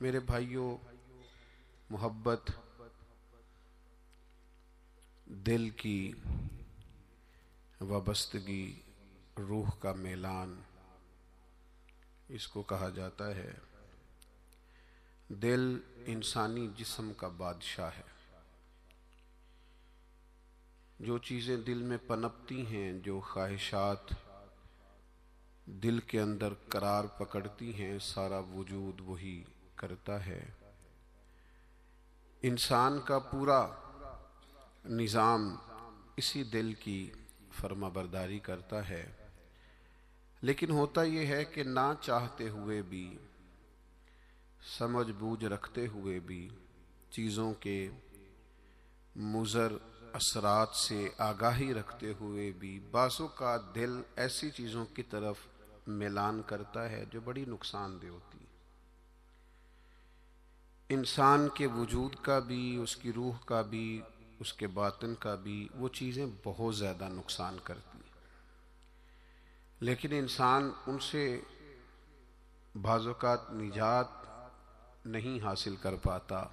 میرے بھائیوں، محبت دل کی وابستگی، روح کا میلان، اس کو کہا جاتا ہے۔ دل انسانی جسم کا بادشاہ ہے۔ جو چیزیں دل میں پنپتی ہیں، جو خواہشات دل کے اندر قرار پکڑتی ہیں، سارا وجود وہی کرتا ہے۔ انسان کا پورا نظام اسی دل کی فرما برداری کرتا ہے۔ لیکن ہوتا یہ ہے کہ نہ چاہتے ہوئے بھی، سمجھ بوجھ رکھتے ہوئے بھی، چیزوں کے مضر اثرات سے آگاہی رکھتے ہوئے بھی بعضوں کا دل ایسی چیزوں کی طرف میلان کرتا ہے جو بڑی نقصان دہ ہوتی ہے۔ انسان کے وجود کا بھی، اس کی روح کا بھی، اس کے باطن کا بھی وہ چیزیں بہت زیادہ نقصان کرتی ہیں، لیکن انسان ان سے بعض اوقات نجات نہیں حاصل کر پاتا۔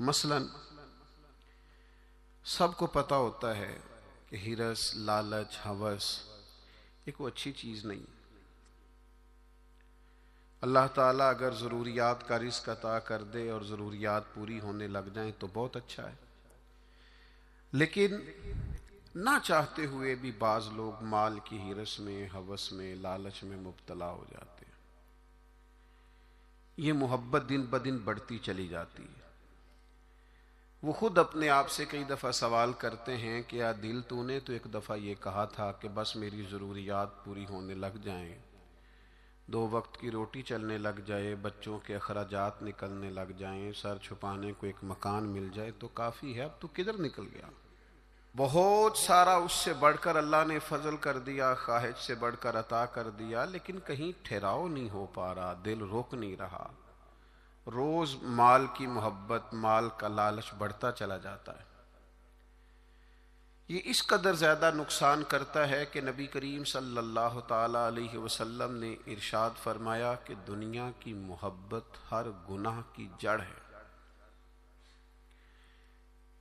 مثلا سب کو پتہ ہوتا ہے کہ ہرس، لالچ، ہوس ایک وہ اچھی چیز نہیں۔ اللہ تعالیٰ اگر ضروریات کا رزق عطا کر دے اور ضروریات پوری ہونے لگ جائیں تو بہت اچھا ہے، لیکن نہ چاہتے ہوئے بھی بعض لوگ مال کی ہرس میں، ہوس میں، لالچ میں مبتلا ہو جاتے ہیں۔ یہ محبت دن بدن بڑھتی چلی جاتی ہے۔ وہ خود اپنے آپ سے کئی دفعہ سوال کرتے ہیں کہ یا دل تو نے تو ایک دفعہ یہ کہا تھا کہ بس میری ضروریات پوری ہونے لگ جائیں، 2 وقت کی روٹی چلنے لگ جائے، بچوں کے اخراجات نکلنے لگ جائیں، سر چھپانے کو ایک مکان مل جائے تو کافی ہے، اب تو کدھر نکل گیا؟ بہت سارا اس سے بڑھ کر اللہ نے فضل کر دیا، خواہش سے بڑھ کر عطا کر دیا، لیکن کہیں ٹھہراؤ نہیں ہو پا رہا، دل روک نہیں رہا۔ روز مال کی محبت، مال کا لالچ بڑھتا چلا جاتا ہے۔ یہ اس قدر زیادہ نقصان کرتا ہے کہ نبی کریم صلی اللہ تعالی علیہ وسلم نے ارشاد فرمایا کہ دنیا کی محبت ہر گناہ کی جڑ ہے۔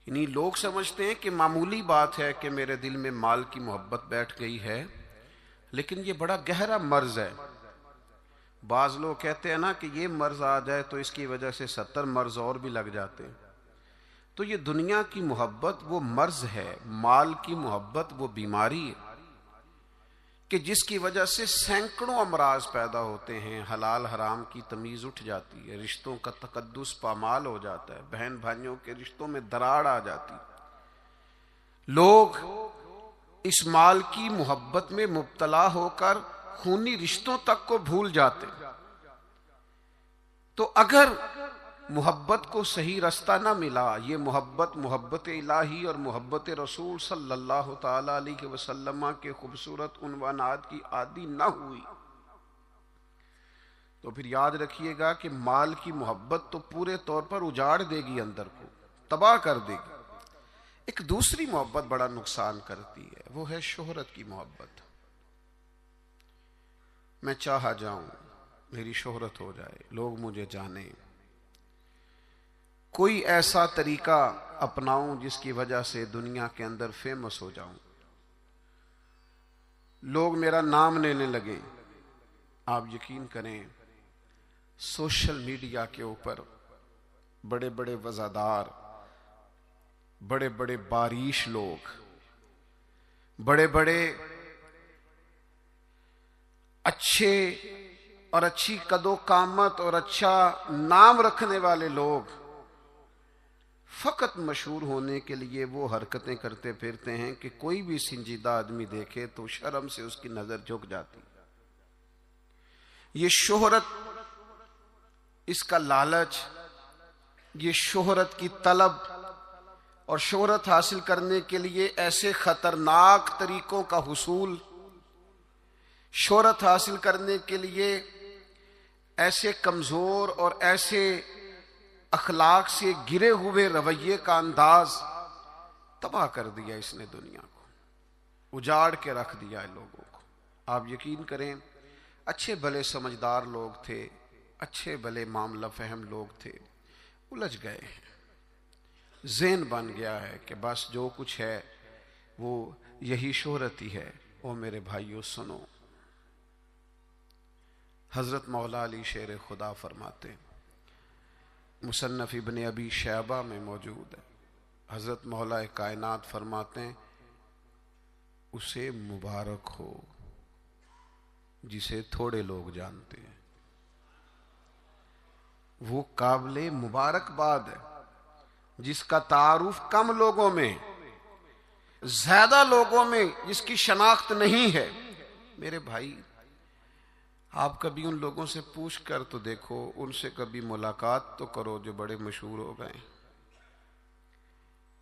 یعنی لوگ سمجھتے ہیں کہ معمولی بات ہے کہ میرے دل میں مال کی محبت بیٹھ گئی ہے، لیکن یہ بڑا گہرا مرض ہے۔ بعض لوگ کہتے ہیں نا کہ یہ مرض آ جائے تو اس کی وجہ سے 70 مرض اور بھی لگ جاتے ہیں۔ تو یہ دنیا کی محبت وہ مرض ہے، مال کی محبت وہ بیماری ہے کہ جس کی وجہ سے سینکڑوں امراض پیدا ہوتے ہیں، حلال حرام کی تمیز اٹھ جاتی ہے، رشتوں کا تقدس پامال ہو جاتا ہے، بہن بھائیوں کے رشتوں میں دراڑ آ جاتی ہے۔ لوگ اس مال کی محبت میں مبتلا ہو کر خونی رشتوں تک کو بھول جاتے ہیں۔ تو اگر محبت کو صحیح رستہ نہ ملا، یہ محبت الہی اور محبت رسول صلی اللہ تعالی علیہ وسلم کے خوبصورت عنوانات کی عادی نہ ہوئی، تو پھر یاد رکھیے گا کہ مال کی محبت تو پورے طور پر اجاڑ دے گی، اندر کو تباہ کر دے گی۔ ایک دوسری محبت بڑا نقصان کرتی ہے، وہ ہے شہرت کی محبت۔ میں چاہا جاؤں، میری شہرت ہو جائے، لوگ مجھے جانیں، کوئی ایسا طریقہ اپناؤں جس کی وجہ سے دنیا کے اندر فیمس ہو جاؤں، لوگ میرا نام لینے لگیں۔ آپ یقین کریں، سوشل میڈیا کے اوپر بڑے بڑے وزادار، بڑے بڑے باریش لوگ، بڑے بڑے اچھے اور اچھی قد و قامت اور اچھا نام رکھنے والے لوگ فقط مشہور ہونے کے لیے وہ حرکتیں کرتے پھرتے ہیں کہ کوئی بھی سنجیدہ آدمی دیکھے تو شرم سے اس کی نظر جھک جاتی۔ یہ شہرت، اس کا لالچ، یہ شہرت کی طلب اور شہرت حاصل کرنے کے لیے ایسے خطرناک طریقوں کا حصول، شہرت حاصل کرنے کے لیے ایسے کمزور اور ایسے اخلاق سے گرے ہوئے رویے کا انداز، تباہ کر دیا اس نے دنیا کو، اجاڑ کے رکھ دیا ہے لوگوں کو۔ آپ یقین کریں، اچھے بھلے سمجھدار لوگ تھے، اچھے بھلے معاملہ فہم لوگ تھے، الجھ گئے ہیں، ذہن بن گیا ہے کہ بس جو کچھ ہے وہ یہی شہرت ہی ہے۔ او میرے بھائیو سنو، حضرت مولا علی شیر خدا فرماتے ہیں، مصنف ابن ابی شیبہ میں موجود ہے، حضرت مولا کائنات فرماتے ہیں اسے مبارک ہو جسے تھوڑے لوگ جانتے ہیں، وہ قابل مبارکباد ہے جس کا تعارف کم لوگوں میں، زیادہ لوگوں میں جس کی شناخت نہیں ہے۔ میرے بھائی، آپ کبھی ان لوگوں سے پوچھ کر تو دیکھو، ان سے کبھی ملاقات تو کرو جو بڑے مشہور ہو گئے،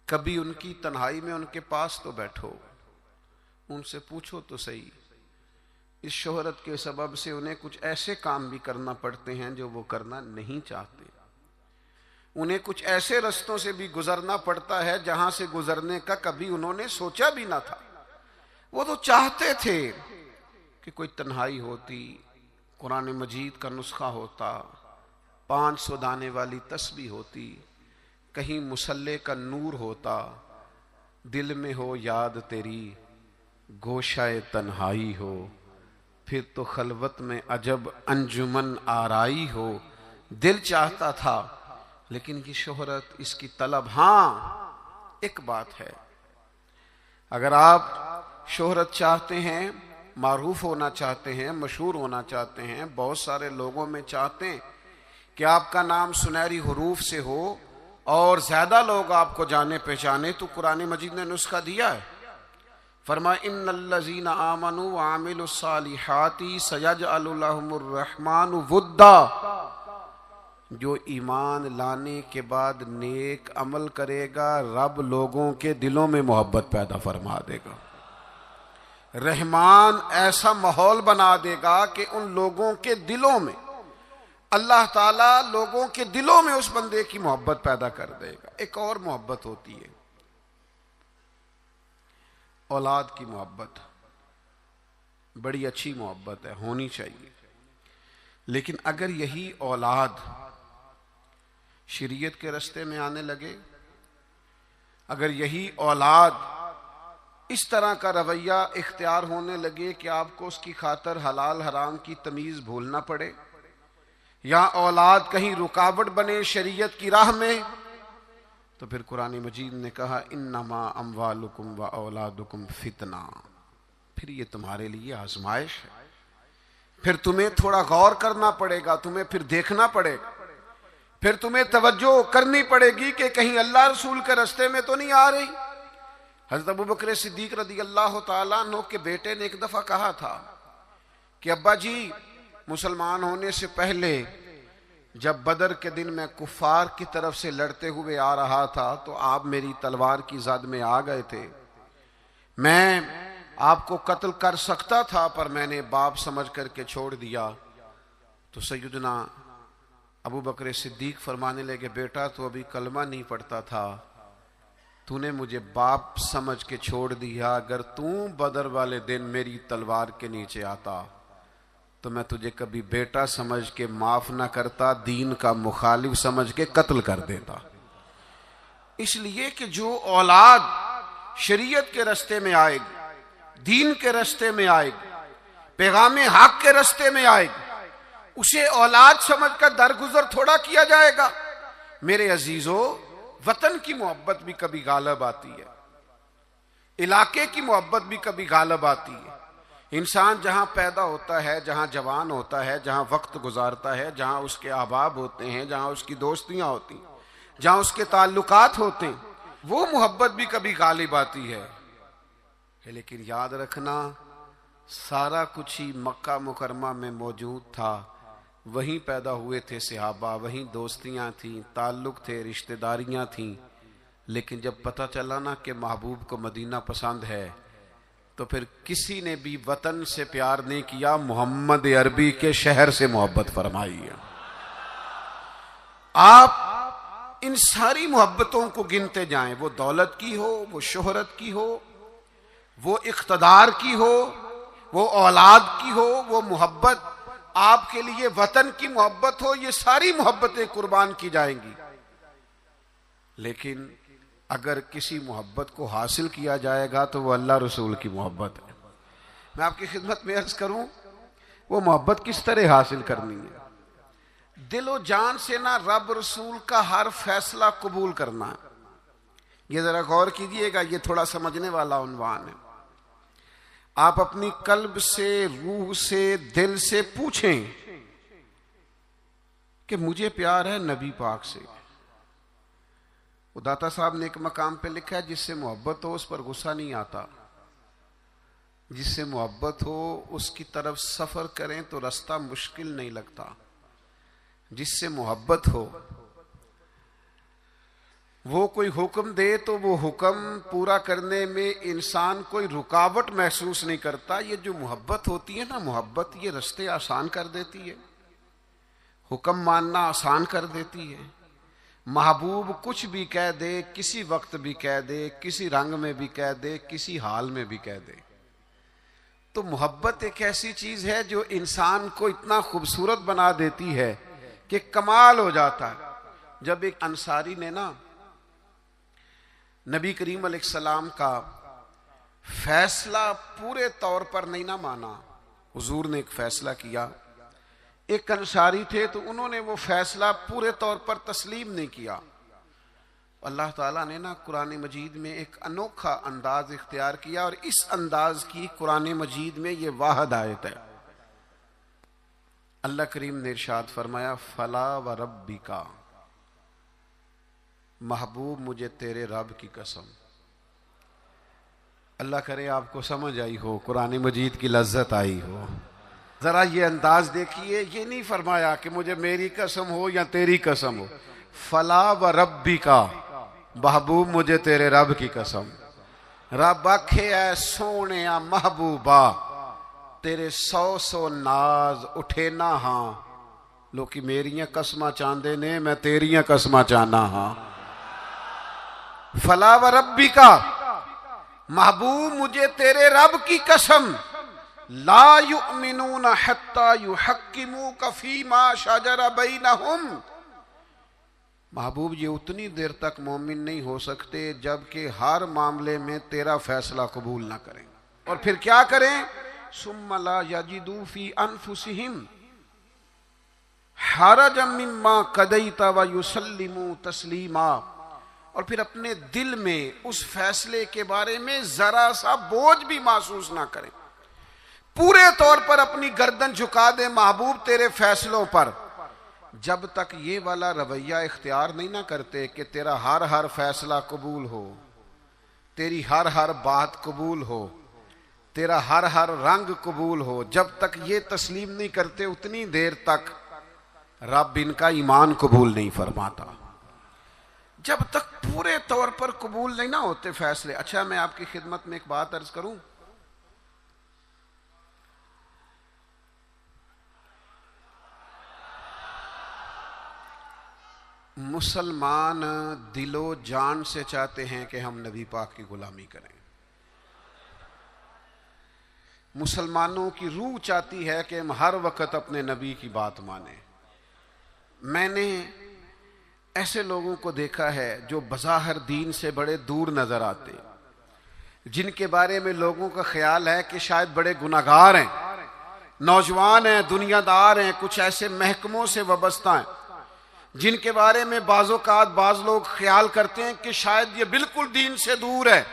کبھی ان کی تنہائی میں ان کے پاس تو بیٹھو، ان سے پوچھو تو صحیح، اس شہرت کے سبب سے انہیں کچھ ایسے کام بھی کرنا پڑتے ہیں جو وہ کرنا نہیں چاہتے، انہیں کچھ ایسے رستوں سے بھی گزرنا پڑتا ہے جہاں سے گزرنے کا کبھی انہوں نے سوچا بھی نہ تھا۔ وہ تو چاہتے تھے کہ کوئی تنہائی ہوتی، قرآن مجید کا نسخہ ہوتا، 500 دانے والی تسبیح ہوتی، کہیں مصلے کا نور ہوتا، دل میں ہو یاد تیری گوشہ تنہائی ہو، پھر تو خلوت میں عجب انجمن آرائی ہو۔ دل چاہتا تھا، لیکن یہ شہرت، اس کی طلب، ہاں ایک بات ہے، اگر آپ شہرت چاہتے ہیں، معروف ہونا چاہتے ہیں، مشہور ہونا چاہتے ہیں، بہت سارے لوگوں میں چاہتے ہیں کہ آپ کا نام سنہری حروف سے ہو اور زیادہ لوگ آپ کو جانے پہچانے، تو قرآن مجید نے نسخہ دیا ہے، فرمایا ان الذین آمنوا وعملوا الصالحات سیجعل لهم الرحمن ودا، جو ایمان لانے کے بعد نیک عمل کرے گا رب لوگوں کے دلوں میں محبت پیدا فرما دے گا، رحمان ایسا ماحول بنا دے گا کہ ان لوگوں کے دلوں میں، اللہ تعالیٰ لوگوں کے دلوں میں اس بندے کی محبت پیدا کر دے گا۔ ایک اور محبت ہوتی ہے، اولاد کی محبت، بڑی اچھی محبت ہے، ہونی چاہیے، لیکن اگر یہی اولاد شریعت کے راستے میں آنے لگے، اگر یہی اولاد اس طرح کا رویہ اختیار ہونے لگے کہ آپ کو اس کی خاطر حلال حرام کی تمیز بھولنا پڑے، یا اولاد کہیں رکاوٹ بنے شریعت کی راہ میں، تو پھر قرآن مجید نے کہا انما اموالکم و اولادکم فتنہ، پھر یہ تمہارے لیے آزمائش ہے، پھر تمہیں تھوڑا غور کرنا پڑے گا، تمہیں پھر دیکھنا پڑے گا، پھر تمہیں توجہ کرنی پڑے گی کہ کہیں اللہ رسول کے راستے میں تو نہیں آ رہی۔ حضرت ابوبکر صدیق رضی اللہ تعالیٰ عنہ کے بیٹے نے ایک دفعہ کہا تھا کہ ابا جی، مسلمان ہونے سے پہلے جب بدر کے دن میں کفار کی طرف سے لڑتے ہوئے آ رہا تھا تو آپ میری تلوار کی زد میں آ گئے تھے، میں آپ کو قتل کر سکتا تھا پر میں نے باپ سمجھ کر کے چھوڑ دیا۔ تو سیدنا ابوبکر صدیق فرمانے لگے بیٹا تو ابھی کلمہ نہیں پڑھتا تھا، تو نے مجھے باپ سمجھ کے چھوڑ دیا، اگر تو بدر والے دن میری تلوار کے نیچے آتا تو میں تجھے کبھی بیٹا سمجھ کے معاف نہ کرتا، دین کا مخالف سمجھ کے قتل کر دیتا۔ اس لیے کہ جو اولاد شریعت کے راستے میں آئے گی، دین کے راستے میں آئے گی، پیغام حق کے راستے میں آئے گی، اسے اولاد سمجھ کر درگزر تھوڑا کیا جائے گا۔ میرے عزیزو، وطن کی محبت بھی کبھی غالب آتی ہے، علاقے کی محبت بھی کبھی غالب آتی ہے۔ انسان جہاں پیدا ہوتا ہے، جہاں جوان ہوتا ہے، جہاں وقت گزارتا ہے، جہاں اس کے احباب ہوتے ہیں، جہاں اس کی دوستیاں ہوتی ہیں، جہاں اس کے تعلقات ہوتے ہیں، وہ محبت بھی کبھی غالب آتی ہے۔ لیکن یاد رکھنا، سارا کچھ ہی مکہ مکرمہ میں موجود تھا، وہیں پیدا ہوئے تھے صحابہ، وہیں دوستیاں تھیں، تعلق تھے، رشتہ داریاں تھیں، لیکن جب پتہ چلا نا کہ محبوب کو مدینہ پسند ہے تو پھر کسی نے بھی وطن سے پیار نہیں کیا، محمد عربی کے شہر سے محبت فرمائی ہے۔ آپ ان ساری محبتوں کو گنتے جائیں، وہ دولت کی ہو، وہ شہرت کی ہو، وہ اقتدار کی ہو، وہ اولاد کی ہو، وہ محبت آپ کے لیے وطن کی محبت ہو، یہ ساری محبتیں قربان کی جائیں گی، لیکن اگر کسی محبت کو حاصل کیا جائے گا تو وہ اللہ رسول کی محبت ہے۔ میں آپ کی خدمت میں عرض کروں وہ محبت کس طرح حاصل کرنی ہے؟ دل و جان سے نہ رب رسول کا ہر فیصلہ قبول کرنا ہے۔ یہ ذرا غور کیجئے گا، یہ تھوڑا سمجھنے والا عنوان ہے۔ آپ اپنی قلب سے، روح سے، دل سے پوچھیں کہ مجھے پیار ہے نبی پاک سے۔ وہ داتا صاحب نے ایک مقام پہ لکھا ہے جس سے محبت ہو اس پر غصہ نہیں آتا، جس سے محبت ہو اس کی طرف سفر کریں تو راستہ مشکل نہیں لگتا۔ جس سے محبت ہو وہ کوئی حکم دے تو وہ حکم پورا کرنے میں انسان کوئی رکاوٹ محسوس نہیں کرتا۔ یہ جو محبت ہوتی ہے نا، محبت یہ راستے آسان کر دیتی ہے، حکم ماننا آسان کر دیتی ہے۔ محبوب کچھ بھی کہہ دے، کسی وقت بھی کہہ دے، کسی رنگ میں بھی کہہ دے، کسی حال میں بھی کہہ دے۔ تو محبت ایک ایسی چیز ہے جو انسان کو اتنا خوبصورت بنا دیتی ہے کہ کمال ہو جاتا ہے۔ جب ایک انصاری نے نا نبی کریم علیہ السلام کا فیصلہ پورے طور پر نہیں نہ مانا، حضور نے ایک فیصلہ کیا، ایک انصاری تھے تو انہوں نے وہ فیصلہ پورے طور پر تسلیم نہیں کیا۔ اللہ تعالیٰ نے نا قرآن مجید میں ایک انوکھا انداز اختیار کیا، اور اس انداز کی قرآن مجید میں یہ واحد آیت ہے۔ اللہ کریم نے ارشاد فرمایا فلا وربک، محبوب مجھے تیرے رب کی قسم۔ اللہ کرے آپ کو سمجھ آئی ہو، قرآن مجید کی لذت آئی ہو۔ ذرا یہ انداز دیکھیے، یہ نہیں فرمایا کہ مجھے میری قسم ہو یا تیری قسم ہو، فلا وربک، محبوب مجھے تیرے رب کی قسم۔ رب آکھے اے سونے محبوبہ تیرے 100 ناز اٹھے نہ ہاں، لوکی میریاں قسماں چاندے نے، میں تیریاں قسماں چانا ہاں۔ فلا وربک، محبوب مجھے تیرے رب کی قسم، لا یؤمنون حتی یحکموک فیما شجر بینہم، محبوب یہ اتنی دیر تک مومن نہیں ہو سکتے جب کہ ہر معاملے میں تیرا فیصلہ قبول نہ کریں۔ اور پھر کیا کریں؟ ثم لا یجدوا فی انفسہم حرجا مما قضیت ویسلموا تسلیما، اور پھر اپنے دل میں اس فیصلے کے بارے میں ذرا سا بوجھ بھی محسوس نہ کریں، پورے طور پر اپنی گردن جھکا دیں محبوب تیرے فیصلوں پر۔ جب تک یہ والا رویہ اختیار نہیں نہ کرتے کہ تیرا ہر فیصلہ قبول ہو، تیری ہر بات قبول ہو، تیرا ہر رنگ قبول ہو، جب تک یہ تسلیم نہیں کرتے اتنی دیر تک رب ان کا ایمان قبول نہیں فرماتا۔ جب تک پورے طور پر قبول نہیں نہ ہوتے فیصلے۔ اچھا میں آپ کی خدمت میں ایک بات عرض کروں، مسلمان دل و جان سے چاہتے ہیں کہ ہم نبی پاک کی غلامی کریں، مسلمانوں کی روح چاہتی ہے کہ ہم ہر وقت اپنے نبی کی بات مانیں۔ میں نے ایسے لوگوں کو دیکھا ہے جو بظاہر دین سے بڑے دور نظر آتے، جن کے بارے میں لوگوں کا خیال ہے کہ شاید بڑے گناہگار ہیں، نوجوان ہیں، دنیا دار ہیں، کچھ ایسے محکموں سے وابستہ ہیں جن کے بارے میں بعض اوقات بعض لوگ خیال کرتے ہیں کہ شاید یہ بالکل دین سے دور ہے۔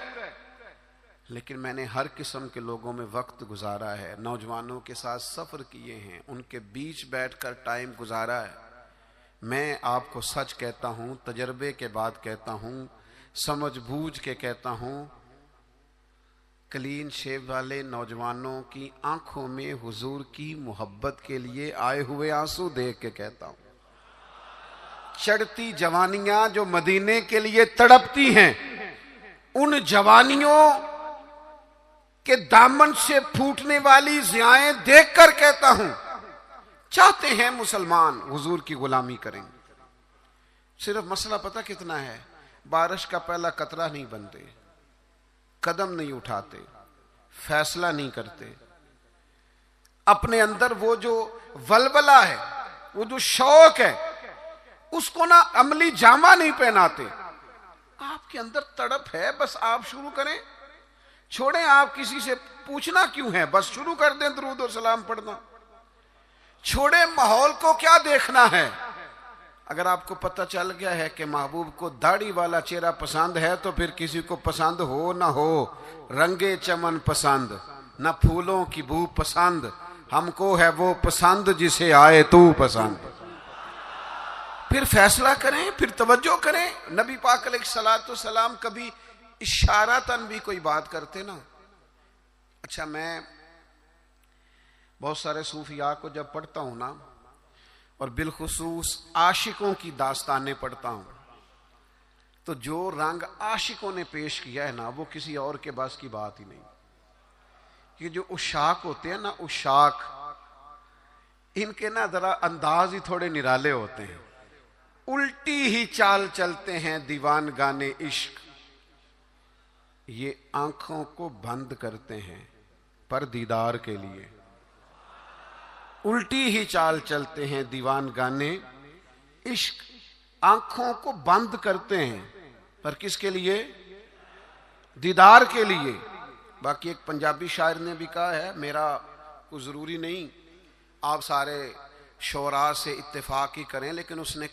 لیکن میں نے ہر قسم کے لوگوں میں وقت گزارا ہے، نوجوانوں کے ساتھ سفر کیے ہیں، ان کے بیچ بیٹھ کر ٹائم گزارا ہے۔ میں آپ کو سچ کہتا ہوں، تجربے کے بعد کہتا ہوں، سمجھ بوجھ کے کہتا ہوں، کلین شیو والے نوجوانوں کی آنکھوں میں حضور کی محبت کے لیے آئے ہوئے آنسو دیکھ کے کہتا ہوں، چڑھتی جوانیاں جو مدینے کے لیے تڑپتی ہیں، ان جوانیوں کے دامن سے پھوٹنے والی ضیائیں دیکھ کر کہتا ہوں، چاہتے ہیں مسلمان حضور کی غلامی کریں۔ صرف مسئلہ پتہ کتنا ہے؟ بارش کا پہلا قطرہ نہیں بنتے، قدم نہیں اٹھاتے، فیصلہ نہیں کرتے، اپنے اندر وہ جو ولولہ ہے، وہ جو شوق ہے، اس کو نہ عملی جامہ نہیں پہناتے. آپ کے اندر تڑپ ہے، بس آپ شروع کریں. چھوڑیں آپ کسی سے پوچھنا کیوں ہے، بس شروع کر دیں درود و سلام پڑھنا. چھوڑیں ماحول کو کیا دیکھنا ہے. اگر آپ کو پتہ چل گیا ہے کہ محبوب کو داڑھی والا چہرہ پسند ہے تو پھر کسی کو پسند ہو نہ ہو، رنگے چمن پسند نہ پھولوں کی بو پسند، ہم کو ہے وہ پسند جسے آئے تو پسند. پھر فیصلہ کریں، پھر توجہ کریں. نبی پاک علیہ الصلوۃ والسلام کبھی اشارتاً بھی کوئی بات کرتے نا. اچھا، میں بہت سارے صوفیاء کو جب پڑھتا ہوں نا، اور بالخصوص عاشقوں کی داستانیں پڑھتا ہوں، تو جو رنگ عاشقوں نے پیش کیا ہے نا، وہ کسی اور کے بس کی بات ہی نہیں. یہ جو عشاق ہوتے ہیں نا، عشاق، ان کے نا ذرا انداز ہی تھوڑے نرالے ہوتے ہیں. الٹی ہی چال چلتے ہیں دیوان گانے عشق، یہ آنکھوں کو بند کرتے ہیں پر دیدار کے لیے. الٹی ہی چال چلتے ہیں دیوان گانے عشق، آنکھوں کو بند کرتے ہیں پر کس کے لیے؟ دیدار کے لیے. باقی ایک پنجابی شاعر نے بھی کہا ہے، میرا کوئی ضروری نہیں آپ سارے شعراء سے اتفاق ہی کریں، لیکن اس نے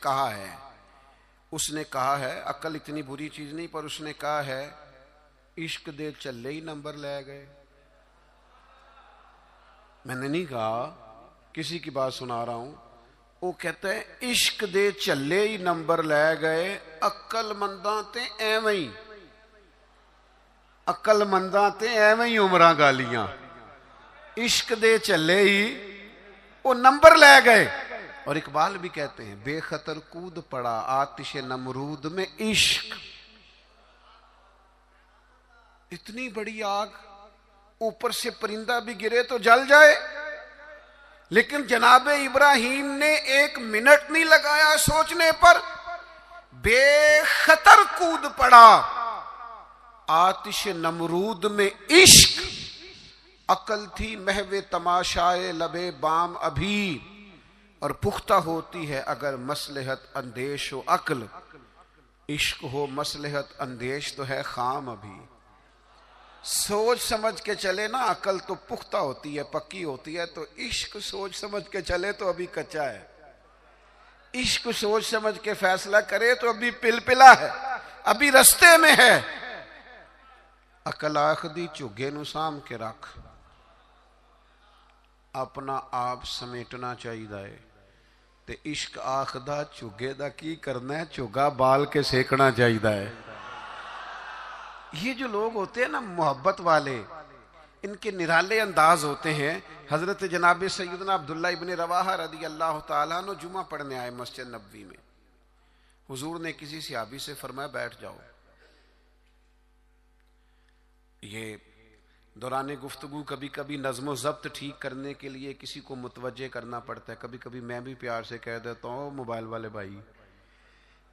کہا ہے عقل اتنی بری چیز نہیں، پر اس نے کہا ہے عشق دے چلے ہی نمبر لے گئے. میں نے نہیں کہا، کسی کی بات سنا رہا ہوں. وہ کہتا ہے عشق دے چلے ہی نمبر لے گئے، عقل منداں تے ایویں ہی، عقل منداں تے ایویں ہی عمراں گالیاں. عشق دے چلے ہی وہ نمبر لے گئے. اور اقبال بھی کہتے ہیں بے خطر کود پڑا آتش نمرود میں عشق. اتنی بڑی آگ، اوپر سے پرندہ بھی گرے تو جل جائے، لیکن جناب ابراہیم نے 1 منٹ نہیں لگایا سوچنے پر، بے خطر کود پڑا آتش نمرود میں عشق. عقل تھی محو تماشائے لبے بام ابھی، اور پختہ ہوتی ہے اگر مصلحت اندیش و عقل. عشق ہو مصلحت اندیش تو ہے خام ابھی. سوچ سمجھ کے چلے نا، عقل تو پختہ ہوتی ہے، پکی ہوتی ہے. تو عشق سوچ سمجھ کے چلے تو ابھی کچا ہے. عشق سوچ سمجھ کے فیصلہ کرے تو ابھی پلپلا ہے، ابھی رستے میں ہے. عقل آخدی چگے نو سام کے رکھ، اپنا آپ سمیٹنا چاہیے. تے عشق آخدہ چگے دا کی کرنا ہے، چگا بال کے سیکنا چاہیے. یہ جو لوگ ہوتے ہیں نا محبت والے، ان کے نرالے انداز ہوتے ہیں. حضرت جناب سیدنا عبداللہ ابن رواحہ رضی اللہ تعالیٰ عنہ جمعہ پڑھنے آئے مسجد نبوی میں. حضور نے کسی صحابی سے فرمایا بیٹھ جاؤ. یہ دوران گفتگو کبھی کبھی نظم و ضبط ٹھیک کرنے کے لیے کسی کو متوجہ کرنا پڑتا ہے. کبھی کبھی میں بھی پیار سے کہہ دیتا ہوں موبائل والے بھائی،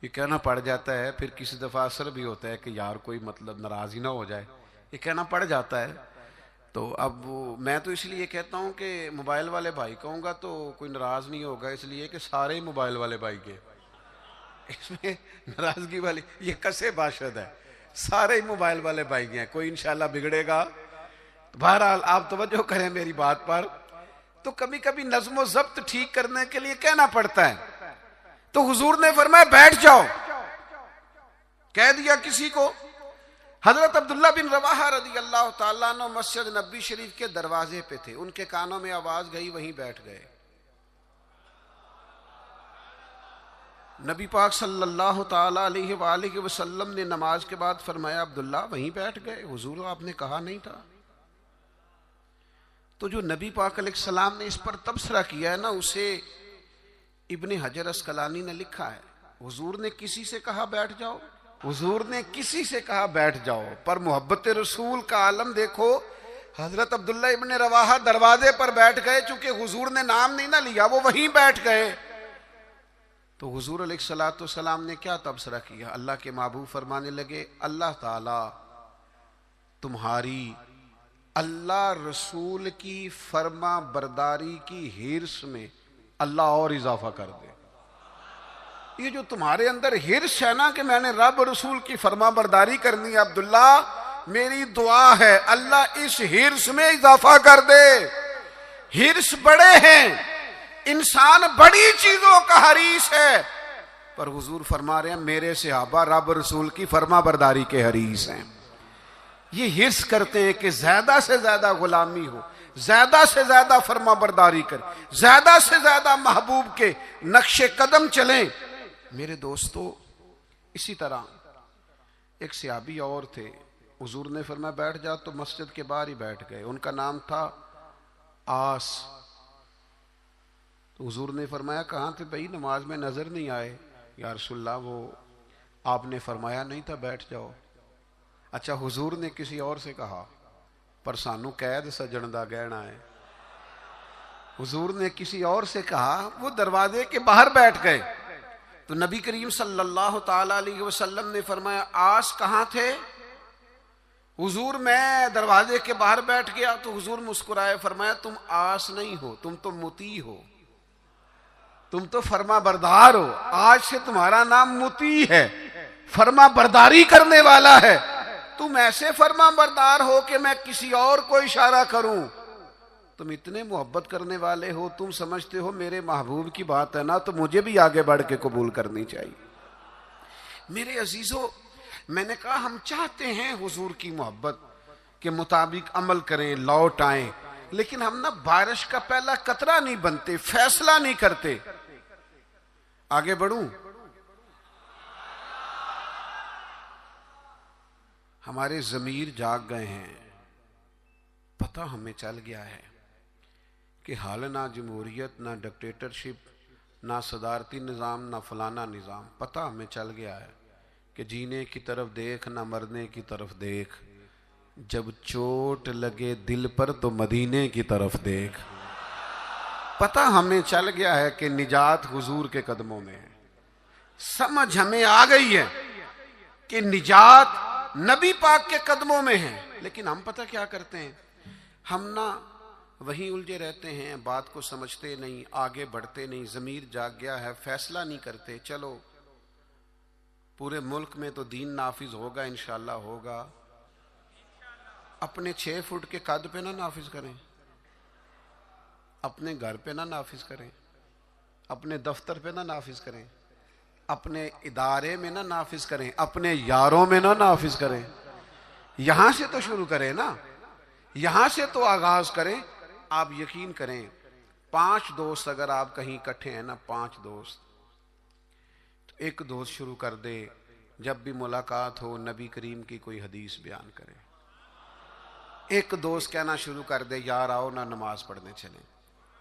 یہ کہنا پڑ جاتا ہے. پھر کسی دفعہ اثر بھی ہوتا ہے کہ یار کوئی مطلب ناراض ہی نہ ہو جائے، یہ کہنا پڑ جاتا ہے. تو اب میں تو اس لیے کہتا ہوں کہ موبائل والے بھائی کہوں گا تو کوئی ناراض نہیں ہوگا، اس لیے کہ سارے ہی موبائل والے بھائی کے، اس میں ناراضگی والی یہ کسے باشد ہے، سارے ہی موبائل والے بھائی ہیں، کوئی انشاءاللہ بگڑے گا. بہرحال آپ توجہ کریں میری بات پر. تو کبھی کبھی نظم و ضبط ٹھیک کرنے کے لیے کہنا پڑتا ہے. تو حضور نے فرمایا بیٹھ جاؤ. کہہ دیا کسی کو. حضرت عبداللہ بن رواحہ رضی اللہ تعالیٰ عنہ مسجد نبوی شریف کے دروازے پہ تھے. ان کے کانوں میں آواز گئی، وہیں بیٹھ گئے. نبی پاک صلی اللہ تعالیٰ علیہ وآلہ وسلم نے نماز کے بعد فرمایا عبداللہ وہیں بیٹھ گئے، حضور آپ نے کہا نہیں تھا. تو جو نبی پاک علیہ السلام نے اس پر تبصرہ کیا ہے نا، اسے ابن حجر اسقلانی نے لکھا ہے. حضور نے کسی سے کہا بیٹھ جاؤ، حضور نے کسی سے کہا بیٹھ جاؤ، پر محبت رسول کا عالم دیکھو. حضرت عبداللہ ابن رواحہ دروازے پر بیٹھ گئے، چونکہ حضور نے نام نہیں نہ لیا، وہ وہیں بیٹھ گئے. تو حضور علیہ الصلوۃ والسلام نے کیا تبصرہ کیا؟ اللہ کے محبوب فرمانے لگے اللہ تعالی تمہاری اللہ رسول کی فرما برداری کی ہرس میں اللہ اور اضافہ کر دے. یہ جو تمہارے اندر ہرس ہے نا کہ میں نے رب رسول کی فرما برداری کرنی ہے، عبداللہ میری دعا ہے اللہ اس ہرس میں اضافہ کر دے. ہرس بڑے ہیں، انسان بڑی چیزوں کا حریص ہے، پر حضور فرما رہے ہیں میرے صحابہ رب رسول کی فرما برداری کے حریص ہیں. یہ ہرس کرتے ہیں کہ زیادہ سے زیادہ غلامی ہو، زیادہ سے زیادہ فرما برداری کریں، زیادہ سے زیادہ محبوب کے نقش قدم چلیں. میرے دوستو، اسی طرح ایک صحابی اور تھے، حضور نے فرمایا بیٹھ جا، تو مسجد کے باہر ہی بیٹھ گئے. ان کا نام تھا آس. تو حضور نے فرمایا کہاں تھے بھائی، نماز میں نظر نہیں آئے. یا رسول اللہ وہ آپ نے فرمایا نہیں تھا بیٹھ جاؤ. اچھا حضور نے کسی اور سے کہا، پر سانو قید سجن دا گہنا ہے. حضور نے کسی اور سے کہا، وہ دروازے کے باہر بیٹھ گئے. تو نبی کریم صلی اللہ تعالی علیہ وسلم نے فرمایا آس کہاں تھے؟ حضور میں دروازے کے باہر بیٹھ گیا. تو حضور مسکرائے، فرمایا تم آس نہیں ہو، تم تو مطیع ہو، تم تو فرما بردار ہو. آج سے تمہارا نام مطیع ہے، فرما برداری کرنے والا ہے. تم ایسے فرما بردار ہو کہ میں کسی اور کو اشارہ کروں. تم اتنے محبت کرنے والے ہو، تم سمجھتے ہو میرے محبوب کی بات ہے نا تو مجھے بھی آگے بڑھ کے قبول کرنی چاہیے. میرے عزیزو، میں نے کہا ہم چاہتے ہیں حضور کی محبت کے مطابق عمل کریں، لوٹ آئیں، لیکن ہم نا بارش کا پہلا قطرہ نہیں بنتے، فیصلہ نہیں کرتے. آگے بڑھوں؟ ہمارے ضمیر جاگ گئے ہیں، پتہ ہمیں چل گیا ہے کہ حال نہ جمہوریت، نہ ڈکٹیٹرشپ، نہ صدارتی نظام، نہ فلانا نظام. پتہ ہمیں چل گیا ہے کہ جینے کی طرف دیکھ، نہ مرنے کی طرف دیکھ. جب چوٹ لگے دل پر تو مدینے کی طرف دیکھ. پتہ ہمیں چل گیا ہے کہ نجات حضور کے قدموں میں ہے. سمجھ ہمیں آ گئی ہے کہ نجات نبی پاک کے قدموں میں ہے. لیکن ہم پتہ کیا کرتے ہیں، ہم نہ وہیں الجھے رہتے ہیں، بات کو سمجھتے نہیں، آگے بڑھتے نہیں. ضمیر جاگ گیا ہے، فیصلہ نہیں کرتے. چلو پورے ملک میں تو دین نافذ ہوگا، انشاءاللہ ہوگا. اپنے 6 فٹ کے قد پہ نہ نافذ کریں، اپنے گھر پہ نہ نافذ کریں، اپنے دفتر پہ نہ نافذ کریں، اپنے ادارے میں نہ نافذ کریں، اپنے یاروں میں نہ نافذ کریں. یہاں سے تو شروع کریں نا، یہاں سے تو آغاز کریں. آپ یقین کریں 5 دوست اگر آپ کہیں اکٹھے ہیں نا، 5 دوست، تو ایک دوست شروع کر دے جب بھی ملاقات ہو نبی کریم کی کوئی حدیث بیان کرے. ایک دوست کہنا شروع کر دے یار آؤ نا نماز پڑھنے چلیں.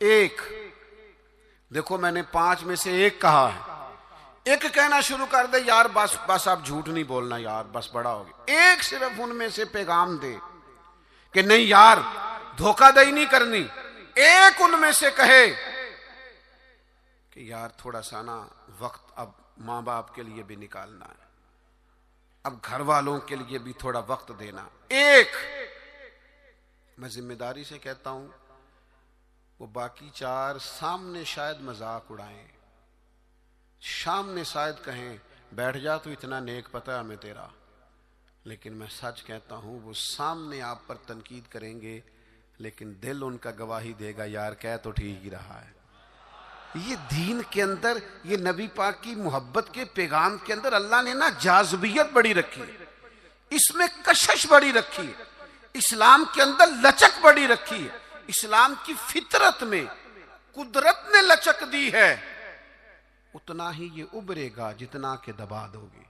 ایک دیکھو میں نے 5 میں سے ایک کہا ہے. ایک کہنا شروع کر دے یار بس آپ جھوٹ نہیں بولنا یار، بس بڑا ہو گیا. ایک صرف ان میں سے پیغام دے کہ نہیں یار دھوکہ دہی نہیں کرنی. ایک ان میں سے کہے کہ یار تھوڑا سا نا وقت اب ماں باپ کے لیے بھی نکالنا ہے، اب گھر والوں کے لیے بھی تھوڑا وقت دینا. ایک میں ذمہ داری سے کہتا ہوں، وہ باقی 4 سامنے شاید مذاق اڑائیں، سامنے شاید کہیں بیٹھ جا تو اتنا نیک پتہ ہے ہمیں تیرا، لیکن میں سچ کہتا ہوں وہ سامنے آپ پر تنقید کریں گے لیکن دل ان کا گواہی دے گا یار کہہ تو ٹھیک ہی رہا ہے. یہ دین کے اندر، یہ نبی پاک کی محبت کے پیغام کے اندر اللہ نے نا جاذبیت بڑی رکھی ہے، اس میں کشش بڑی رکھی ہے، اسلام کے اندر لچک بڑی رکھی ہے. اسلام کی فطرت میں قدرت نے لچک دی ہے، اتنا ہی یہ ابھرے گا جتنا کہ دبا دو گے.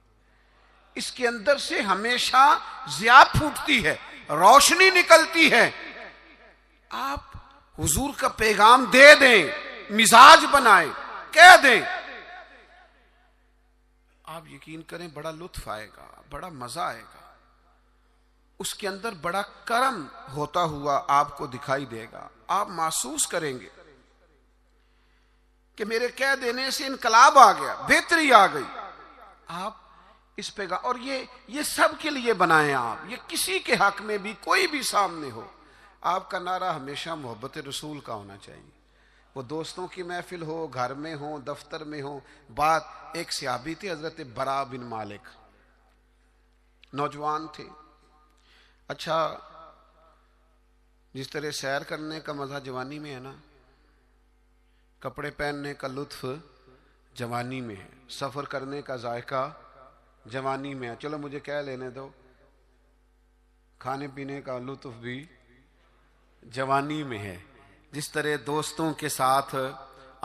اس کے اندر سے ہمیشہ ضیاء پھوٹتی ہے، روشنی نکلتی ہے. آپ حضور کا پیغام دے دیں، مزاج بنائیں، کہہ دیں، آپ یقین کریں بڑا لطف آئے گا، بڑا مزہ آئے گا. اس کے اندر بڑا کرم ہوتا ہوا آپ کو دکھائی دے گا. آپ محسوس کریں گے کہ میرے کہہ دینے سے انقلاب آ گیا، بہتری آ گئی. آپ اس پہ اور یہ سب کے لیے بنائیں آپ، یہ کسی کے حق میں بھی کوئی بھی سامنے ہو آپ کا نعرہ ہمیشہ محبت رسول کا ہونا چاہیے. وہ دوستوں کی محفل ہو، گھر میں ہو، دفتر میں ہو. بات ایک صحابی تھے حضرت برا بن مالک، نوجوان تھے. اچھا، جس طرح سیر کرنے کا مزہ جوانی میں ہے نا، کپڑے پہننے کا لطف جوانی میں ہے، سفر کرنے کا ذائقہ جوانی میں ہے. چلو مجھے کہہ لینے دو، کھانے پینے کا لطف بھی جوانی میں ہے. جس طرح دوستوں کے ساتھ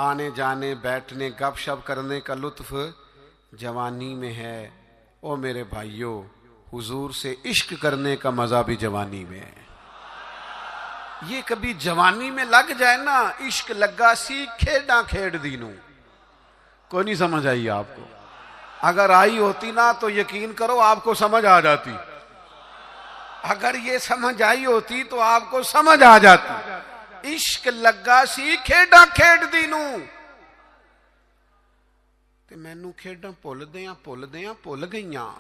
آنے جانے، بیٹھنے، گپ شپ کرنے کا لطف جوانی میں ہے. او میرے بھائیوں، حضور سے عشق کرنے کا مزہ بھی جوانی میں ہے. یہ کبھی جوانی میں لگ جائے نا، عشق لگا سی کھیڈاں کھیڑ دینوں. کوئی نہیں سمجھ آئی آپ کو؟ اگر آئی ہوتی نا تو یقین کرو آپ کو سمجھ آ جاتی. اگر یہ سمجھ آئی ہوتی تو آپ کو سمجھ آ جاتی. عشق لگا سی کھیڈاں کھیڑ دینوں، تے مینوں کھیڈاں بھل گئیاں.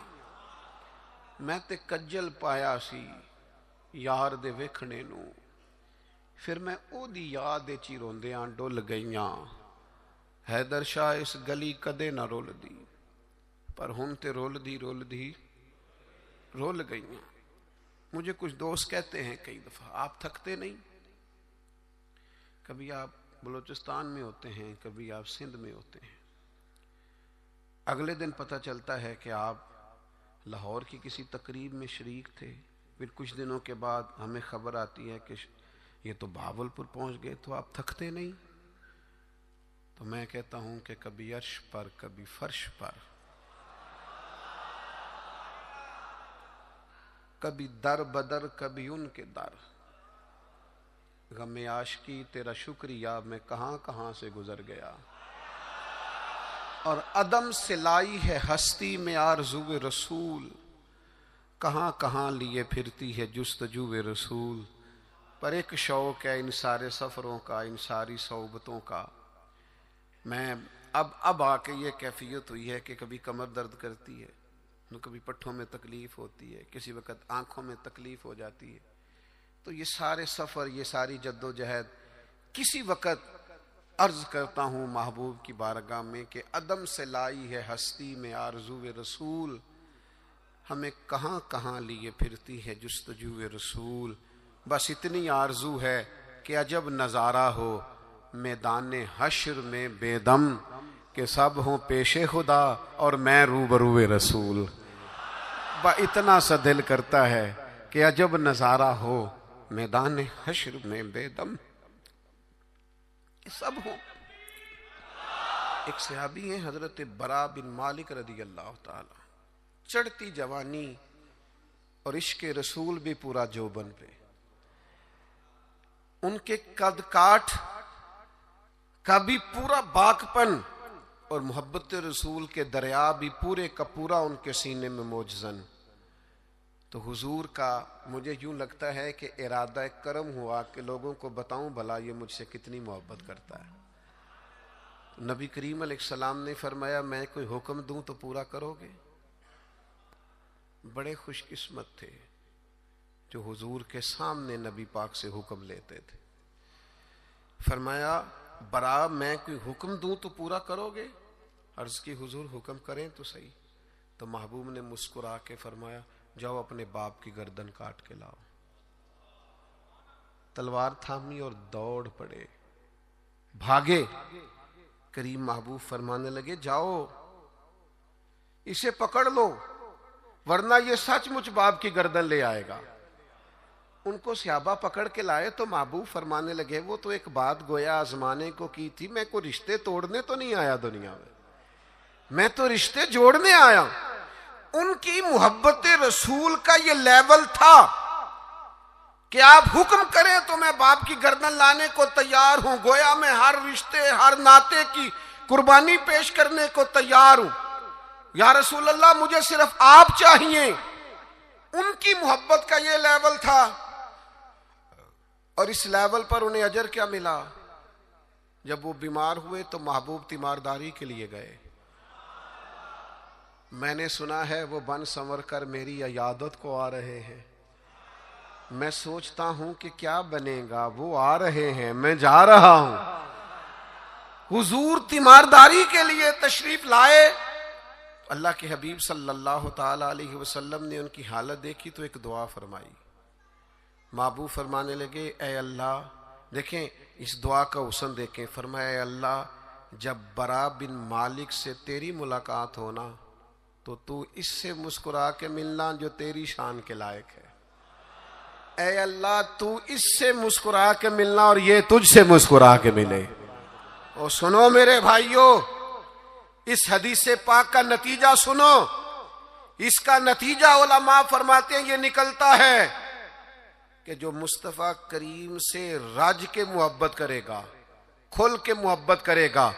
میں تے کجل پایا سی یار دے ویکھنے نو، پھر میں او دی یاد وچ ہی روندیاں ڈل گئیاں. حیدر شاہ اس گلی کدے نہ رول دی، پر ہن تے رول دی رول گئیاں. مجھے کچھ دوست کہتے ہیں کئی دفعہ، آپ تھکتے نہیں؟ کبھی آپ بلوچستان میں ہوتے ہیں، کبھی آپ سندھ میں ہوتے ہیں، اگلے دن پتہ چلتا ہے کہ آپ لاہور کی کسی تقریب میں شریک تھے. پھر کچھ دنوں کے بعد ہمیں خبر آتی ہے کہ یہ تو بہاولپور پہنچ گئے. تو آپ تھکتے نہیں؟ تو میں کہتا ہوں کہ کبھی عرش پر، کبھی فرش پر، کبھی در بدر، کبھی ان کے در. غم عاشقی تیرا شکریہ میں کہاں کہاں سے گزر گیا، اور عدم سے لائی ہے ہستی میں آرزو رسول. کہاں کہاں لیے پھرتی ہے جستجو رسول. پر ایک شوق ہے ان سارے سفروں کا، ان ساری صحبتوں کا. میں اب آ کے یہ کیفیت ہوئی ہے کہ کبھی کمر درد کرتی ہے، کبھی پٹھوں میں تکلیف ہوتی ہے، کسی وقت آنکھوں میں تکلیف ہو جاتی ہے. تو یہ سارے سفر، یہ ساری جد و جہد، کسی وقت عرض کرتا ہوں محبوب کی بارگاہ میں کہ عدم سے لائی ہے ہستی میں آرزو رسول. ہمیں کہاں کہاں لیے پھرتی ہے جستجو رسول. بس اتنی آرزو ہے کہ عجب نظارہ ہو میدان حشر میں بے دم، کہ سب ہوں پیش خدا اور میں روبرو رسول. اتنا سا دل کرتا ہے کہ عجب نظارہ ہو میدان حشر میں بے دم، سب ہوں. ایک صحابی ہیں حضرت برا بن مالک رضی اللہ تعالی، چڑھتی جوانی اور عشق رسول بھی پورا جوبن پہ. ان کے قد کاٹ کا بھی پورا باکپن اور محبت رسول کے دریا بھی پورے کا پورا ان کے سینے میں موجزن. تو حضور کا مجھے یوں لگتا ہے کہ ارادہ کرم ہوا کہ لوگوں کو بتاؤں بھلا یہ مجھ سے کتنی محبت کرتا ہے. نبی کریم علیہ السلام نے فرمایا میں کوئی حکم دوں تو پورا کرو گے؟ بڑے خوش قسمت تھے جو حضور کے سامنے نبی پاک سے حکم لیتے تھے. فرمایا برا میں کوئی حکم دوں تو پورا کرو گے؟ عرض کی حضور حکم کریں تو صحیح. تو محبوب نے مسکرا کے فرمایا جاؤ اپنے باپ کی گردن کاٹ کے لاؤ. تلوار تھامی اور دوڑ پڑے، بھاگے. کریم محبوب فرمانے لگے جاؤ اسے پکڑ لو ورنہ یہ سچ مچ باپ کی گردن لے آئے گا. ان کو صحابہ پکڑ کے لائے تو محبوب فرمانے لگے وہ تو ایک بات گویا آزمانے کو کی تھی، میں کوئی رشتے توڑنے تو نہیں آیا دنیا میں تو رشتے جوڑنے آیا. ان کی محبت رسول کا یہ لیول تھا کہ آپ حکم کریں تو میں باپ کی گردن لانے کو تیار ہوں. گویا میں ہر رشتے، ہر ناطے کی قربانی پیش کرنے کو تیار ہوں. یا رسول اللہ مجھے صرف آپ چاہیے. ان کی محبت کا یہ لیول تھا. اور اس لیول پر انہیں اجر کیا ملا؟ جب وہ بیمار ہوئے تو محبوب تیمارداری کے لیے گئے. میں نے سنا ہے وہ بن سنور کر میری عیادت کو آ رہے ہیں. میں سوچتا ہوں کہ کیا بنے گا، وہ آ رہے ہیں، میں جا رہا ہوں۔ حضور تیمارداری کے لیے تشریف لائے۔ اللہ کے حبیب صلی اللہ تعالی علیہ وسلم نے ان کی حالت دیکھی تو ایک دعا فرمائی۔ محبوب فرمانے لگے اے اللہ، دیکھیں اس دعا کا حسن دیکھیں، فرمایا اے اللہ جب برا بن مالک سے تیری ملاقات ہونا تو تو اس سے مسکرا کے ملنا جو تیری شان کے لائق ہے۔ اے اللہ تو اس سے مسکرا کے ملنا اور یہ تجھ سے مسکرا کے ملے۔ اور سنو میرے بھائیوں، اس حدیث پاک کا نتیجہ سنو۔ اس کا نتیجہ علماء فرماتے ہیں یہ نکلتا ہے کہ جو مصطفیٰ کریم سے رج کے محبت کرے گا، کھل کے محبت کرے گا،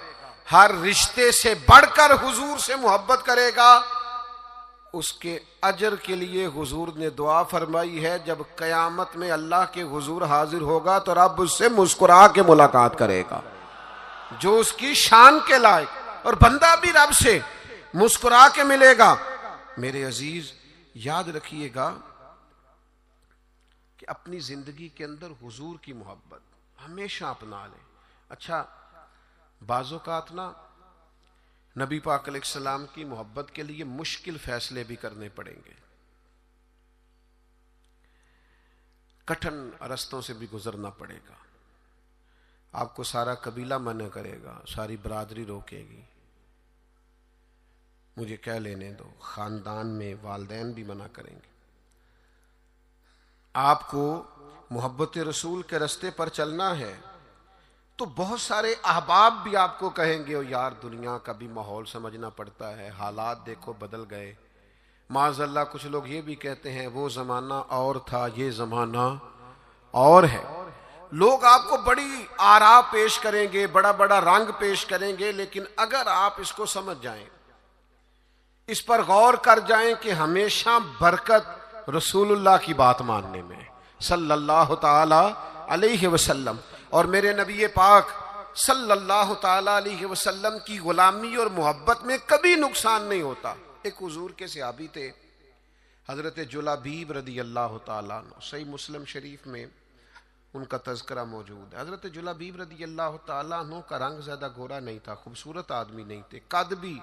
ہر رشتے سے بڑھ کر حضور سے محبت کرے گا، اس کے اجر کے لیے حضور نے دعا فرمائی ہے جب قیامت میں اللہ کے حضور حاضر ہوگا تو رب اس سے مسکرا کے ملاقات کرے گا جو اس کی شان کے لائق، اور بندہ بھی رب سے مسکرا کے ملے گا۔ میرے عزیز یاد رکھیے گا کہ اپنی زندگی کے اندر حضور کی محبت ہمیشہ اپنا لیں۔ اچھا بعض اوقات نا نبی پاک علیہ السلام کی محبت کے لیے مشکل فیصلے بھی کرنے پڑیں گے، کٹھن رستوں سے بھی گزرنا پڑے گا۔ آپ کو سارا قبیلہ منع کرے گا، ساری برادری روکے گی، مجھے کہہ لینے دو، خاندان میں والدین بھی منع کریں گے۔ آپ کو محبت رسول کے رستے پر چلنا ہے تو بہت سارے احباب بھی آپ کو کہیں گے یار دنیا کا بھی ماحول سمجھنا پڑتا ہے، حالات دیکھو بدل گئے۔ معاذ اللہ کچھ لوگ یہ بھی کہتے ہیں وہ زمانہ اور تھا، یہ زمانہ اور ہے۔ لوگ آپ کو بڑی آراء پیش کریں گے، بڑا بڑا رنگ پیش کریں گے، لیکن اگر آپ اس کو سمجھ جائیں، اس پر غور کر جائیں کہ ہمیشہ برکت رسول اللہ کی بات ماننے میں صلی اللہ تعالی علیہ وسلم، اور میرے نبی پاک صلی اللہ تعالی علیہ وسلم کی غلامی اور محبت میں کبھی نقصان نہیں ہوتا۔ ایک حضور کے صحابی تھے حضرت جلابیب رضی اللہ تعالیٰ عنہ، صحیح مسلم شریف میں ان کا تذکرہ موجود ہے۔ حضرت جلابیب رضی اللہ تعالیٰ عنہ کا رنگ زیادہ گورا نہیں تھا، خوبصورت آدمی نہیں تھے، قد بھی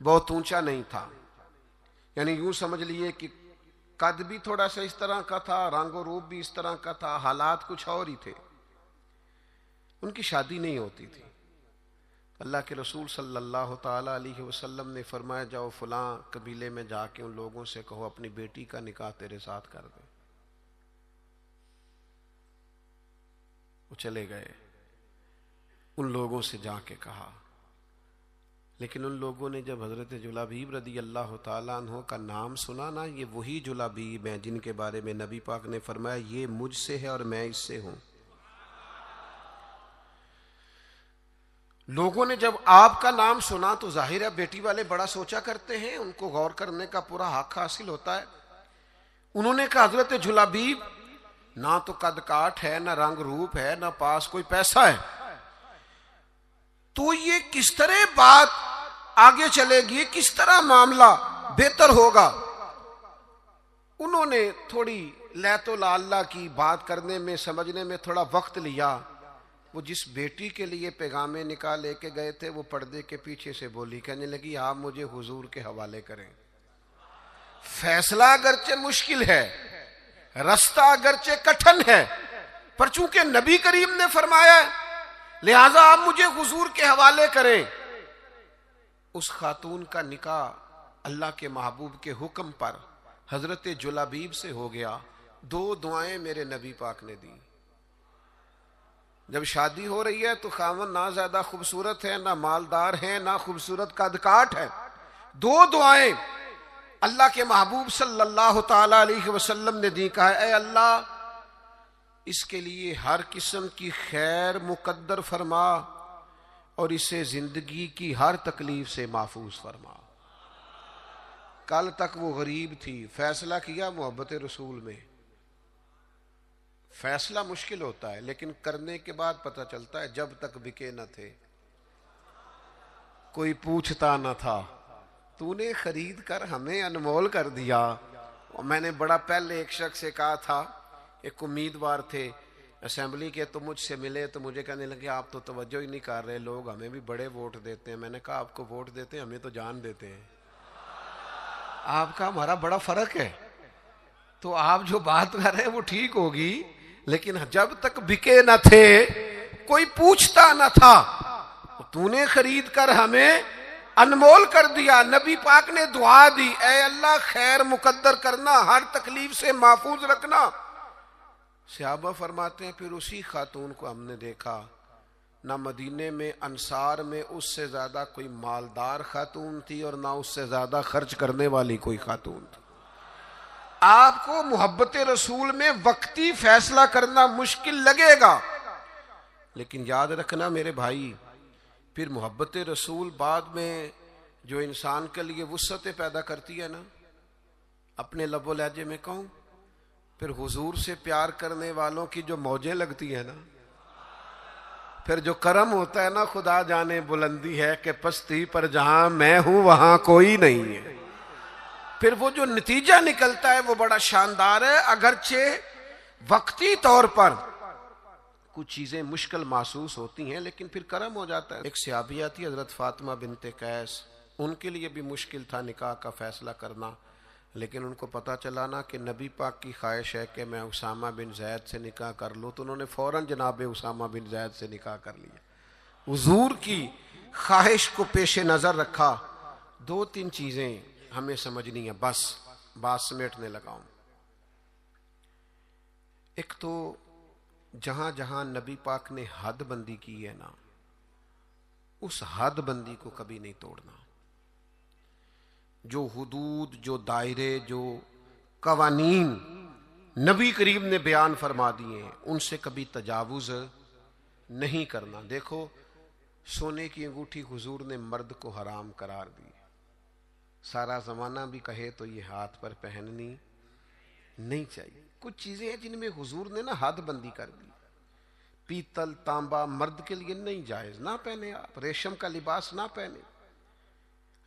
بہت اونچا نہیں تھا، یعنی یوں سمجھ لیے کہ قد بھی تھوڑا سا اس طرح کا تھا، رنگ و روپ بھی اس طرح کا تھا، حالات کچھ اور ہی تھے۔ ان کی شادی نہیں ہوتی تھی۔ اللہ کے رسول صلی اللہ تعالی علیہ وسلم نے فرمایا جاؤ فلاں قبیلے میں جا کے ان لوگوں سے کہو اپنی بیٹی کا نکاح تیرے ساتھ کر دیں۔ وہ چلے گئے، ان لوگوں سے جا کے کہا، لیکن ان لوگوں نے جب حضرت جلابیب رضی اللہ تعالیٰ عنہ کا نام سنا نا، یہ وہی جلابیب ہیں جن کے بارے میں نبی پاک نے فرمایا یہ مجھ سے ہے اور میں اس سے ہوں۔ لوگوں نے جب آپ کا نام سنا تو ظاہر ہے بیٹی والے بڑا سوچا کرتے ہیں، ان کو غور کرنے کا پورا حق حاصل ہوتا ہے۔ انہوں نے کہا حضرت جلابیب نہ تو قد کاٹ ہے، نہ رنگ روپ ہے، نہ پاس کوئی پیسہ ہے، تو یہ کس طرح بات آگے چلے گی، کس طرح معاملہ بہتر ہوگا؟ انہوں نے تھوڑی لیت و لالا کی بات کرنے میں، سمجھنے میں تھوڑا وقت لیا۔ وہ جس بیٹی کے لیے پیغام نکاح لے کے گئے تھے وہ پردے کے پیچھے سے بولی، کہنے لگی آپ مجھے حضور کے حوالے کریں۔ فیصلہ اگرچہ مشکل ہے، رستہ اگرچہ کٹھن ہے، پر چونکہ نبی کریم نے فرمایا ہے لہذا آپ مجھے حضور کے حوالے کریں۔ اس خاتون کا نکاح اللہ کے محبوب کے حکم پر حضرت جلابیب سے ہو گیا۔ 2 دعائیں میرے نبی پاک نے دی۔ جب شادی ہو رہی ہے تو خاوند نہ زیادہ خوبصورت ہے، نہ مالدار ہے، نہ خوبصورت قد کاٹ ہے، 2 دعائیں اللہ کے محبوب صلی اللہ تعالی علیہ وسلم نے دی۔ کہا اے اللہ اس کے لیے ہر قسم کی خیر مقدر فرما اور اسے زندگی کی ہر تکلیف سے محفوظ فرما۔ کل تک وہ غریب تھی، فیصلہ کیا محبت رسول میں۔ فیصلہ مشکل ہوتا ہے لیکن کرنے کے بعد پتہ چلتا ہے جب تک بکے نہ تھے کوئی پوچھتا نہ تھا، تو نے خرید کر ہمیں انمول کر دیا۔ اور میں نے بڑا پہلے ایک شخص سے کہا تھا ایک امیدوار تھے اسمبلی کے، تو مجھ سے ملے تو مجھے کہنے لگے آپ تو توجہ ہی نہیں کر رہے، لوگ ہمیں بھی بڑے ووٹ دیتے ہیں۔ میں نے کہا آپ کو ووٹ دیتے ہیں، ہمیں تو جان دیتے ہیں، آپ کا ہمارا بڑا فرق ہے۔ تو آپ جو بات کر رہے ہیں وہ ٹھیک ہوگی، لیکن جب تک بکے نہ تھے کوئی پوچھتا نہ تھا، تو نے خرید کر ہمیں انمول کر دیا۔ نبی پاک نے دعا دی، اے اللہ خیر مقدر کرنا، ہر تکلیف سے محفوظ رکھنا۔ صحابہ فرماتے ہیں پھر اسی خاتون کو ہم نے دیکھا، نہ مدینے میں انصار میں اس سے زیادہ کوئی مالدار خاتون تھی اور نہ اس سے زیادہ خرچ کرنے والی کوئی خاتون تھی۔ آپ کو محبت رسول میں وقتی فیصلہ کرنا مشکل لگے گا، لیکن یاد رکھنا میرے بھائی، پھر محبت رسول بعد میں جو انسان کے لیے وسعتیں پیدا کرتی ہے نا، اپنے لب و لہجے میں کہوں، پھر حضور سے پیار کرنے والوں کی جو موجیں لگتی ہیں نا، پھر جو کرم ہوتا ہے نا، خدا جانے بلندی ہے کہ پستی پر جہاں میں ہوں وہاں کوئی نہیں ہے، پھر وہ جو نتیجہ نکلتا ہے وہ بڑا شاندار ہے۔ اگرچہ وقتی طور پر کچھ چیزیں مشکل محسوس ہوتی ہیں، لیکن پھر کرم ہو جاتا ہے۔ ایک صحابیہ تھی حضرت فاطمہ بنت قیس، ان کے لیے بھی مشکل تھا نکاح کا فیصلہ کرنا، لیکن ان کو پتہ چلا نا کہ نبی پاک کی خواہش ہے کہ میں اسامہ بن زید سے نکاح کر لوں، تو انہوں نے فوراً جناب اسامہ بن زید سے نکاح کر لیا۔ حضور کی خواہش کو پیش نظر رکھا۔ دو تین چیزیں ہمیں سمجھنی ہے، بس بات سمیٹنے لگا ہوں۔ ایک تو جہاں جہاں نبی پاک نے حد بندی کی ہے نا، اس حد بندی کو کبھی نہیں توڑنا۔ جو حدود، جو دائرے، جو قوانین نبی کریم نے بیان فرما دیے ہیں، ان سے کبھی تجاوز نہیں کرنا۔ دیکھو سونے کی انگوٹھی حضور نے مرد کو حرام قرار دی، سارا زمانہ بھی کہے تو یہ ہاتھ پر پہننی نہیں چاہیے۔ کچھ چیزیں ہیں جن میں حضور نے نا حد بندی کر دی۔ پیتل تانبا مرد کے لیے نہیں جائز، نہ پہنے آپ، ریشم کا لباس نہ پہنے۔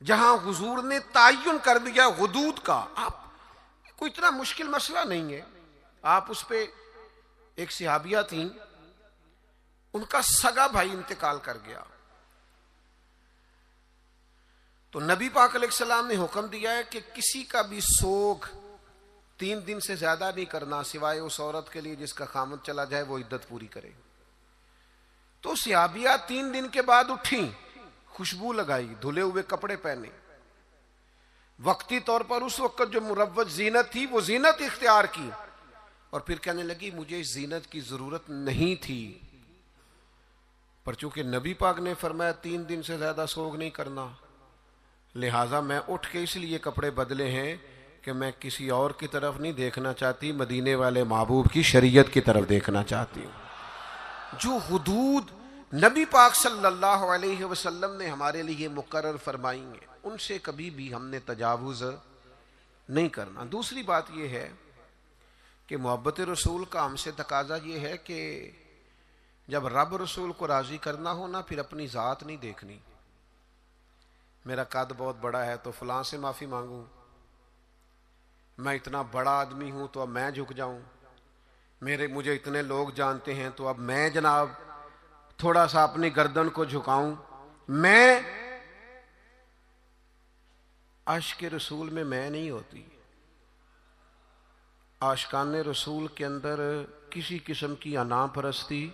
جہاں حضور نے تعین کر دیا حدود کا، آپ کوئی اتنا مشکل مسئلہ نہیں ہے۔ آپ اس پہ، ایک صحابیہ تھیں، ان کا سگا بھائی انتقال کر گیا، تو نبی پاک علیہ السلام نے حکم دیا ہے کہ کسی کا بھی سوگ 3 دن سے زیادہ نہیں کرنا، سوائے اس عورت کے لیے جس کا خامد چلا جائے وہ عدت پوری کرے۔ تو صحابیہ 3 دن کے بعد اٹھیں، خوشبو لگائی، دھلے ہوئے کپڑے پہنے، وقتی طور پر اس وقت جو مروج زینت تھی وہ زینت اختیار کی، اور پھر کہنے لگی مجھے اس زینت کی ضرورت نہیں تھی، پر چونکہ نبی پاک نے فرمایا 3 دن سے زیادہ سوگ نہیں کرنا، لہٰذا میں اٹھ کے اس لیے کپڑے بدلے ہیں کہ میں کسی اور کی طرف نہیں دیکھنا چاہتی، مدینے والے محبوب کی شریعت کی طرف دیکھنا چاہتی ہوں۔ جو حدود نبی پاک صلی اللہ علیہ وسلم نے ہمارے لیے مقرر فرمائی ہیں، ان سے کبھی بھی ہم نے تجاوز نہیں کرنا۔ دوسری بات یہ ہے کہ محبت رسول کا ہم سے تقاضا یہ ہے کہ جب رب رسول کو راضی کرنا ہو نا، پھر اپنی ذات نہیں دیکھنی، میرا قد بہت بڑا ہے تو فلاں سے معافی مانگوں، میں اتنا بڑا آدمی ہوں تو اب میں جھک جاؤں، مجھے اتنے لوگ جانتے ہیں تو اب میں جناب تھوڑا سا اپنی گردن کو جھکاؤں۔ میں عاشق رسول میں نہیں ہوتی۔ عاشقان رسول کے اندر کسی قسم کی انا پرستی،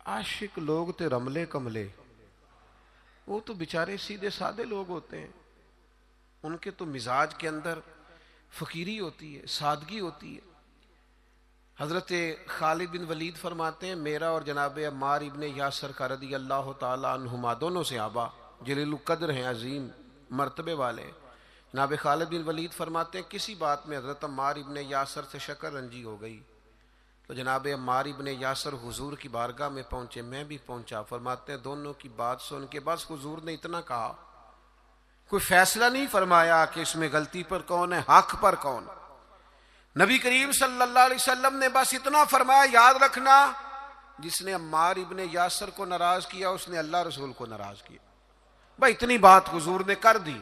عاشق لوگ تے رملے کملے، وہ تو بیچارے سیدھے سادے لوگ ہوتے ہیں، ان کے تو مزاج کے اندر فقیری ہوتی ہے، سادگی ہوتی ہے۔ حضرت خالد بن ولید فرماتے ہیں میرا اور جناب عمار ابن یاسر کا رضی اللہ تعالی عنہما، دونوں صحابہ جلیل القدر ہیں، عظیم مرتبے والے، جناب خالد بن ولید فرماتے ہیں کسی بات میں حضرت عمار ابن یاسر سے شکر رنجی ہو گئی، تو جناب عمار ابن یاسر حضور کی بارگاہ میں پہنچے، میں بھی پہنچا، فرماتے ہیں دونوں کی بات سن کے بس حضور نے اتنا کہا، کوئی فیصلہ نہیں فرمایا کہ اس میں غلطی پر کون ہے، حق پر کون۔ نبی کریم صلی اللہ علیہ وسلم نے بس اتنا فرمایا، یاد رکھنا جس نے عمار ابن یاسر کو ناراض کیا اس نے اللہ رسول کو ناراض کیا، بھائی اتنی بات حضور نے کر دی۔